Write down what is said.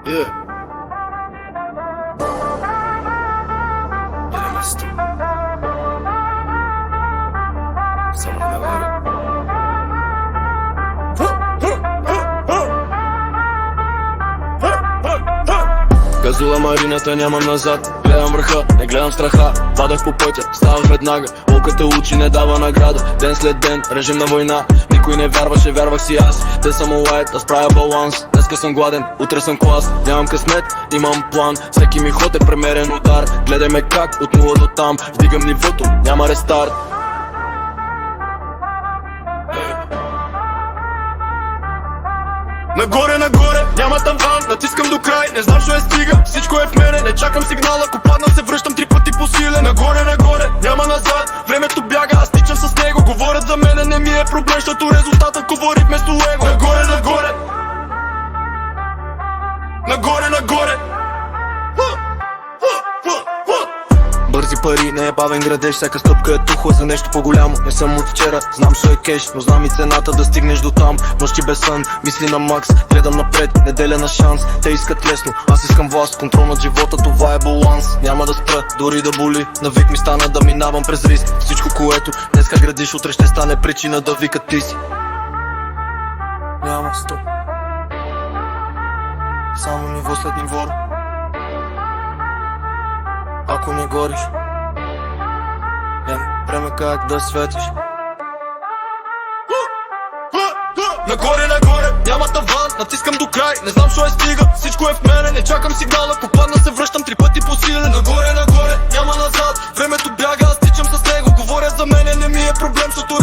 Yeah. Jedemez tu. Samo ne vara. Газула марината, нямам назад. Гледам върха, не гледам страха. Падах по пътя, ставах веднага. Луката учи, не дава награда. Ден след ден, режим на война. Никой не вярваше, вярвах си аз. Те съм лайт, аз правя баланс. Днеска съм гладен, утре съм клас. Нямам късмет, имам план. Всеки ми ход е премерен удар. Гледай ме как, от нула до там. Вдигам нивото, няма рестарт. Нагоре, нагоре, няма таван, натискам до край, не знам що е стига, всичко е в мене, не чакам сигнала, ако падна се връщам 3 пъти по силен. Нагоре, нагоре, няма назад, времето бяга, аз тичам с него, говорят за мене, не ми е проблем, защото резултатът говори вместо его. Нагоре, нагоре, нагоре, нагоре. Бързи пари, не е бавен градеж, всяка стъпка е тухла за нещо по-голямо. Не съм от вчера, знам що е кеш, но знам и цената да стигнеш до там. Нощи без сън, мисли на макс, гледам напред, неделя на шанс. Те искат лесно, аз искам власт, контрол над живота, това е баланс. Няма да спра, дори да боли, навик ми стана да минавам през риск. Всичко, което днеска градиш, утре ще стане причина да викат ти си. Няма стоп, само ниво след ниво. Ако не гориш, няма време как да светиш. Нагоре, нагоре, няма таван, натискам до край, не знам що е стига, всичко е в мене, не чакам сигнала, ако падна се връщам 3 пъти по силен. Нагоре, нагоре, няма назад, времето бяга, аз тичам с него, говорят за мене, не ми е проблем, защото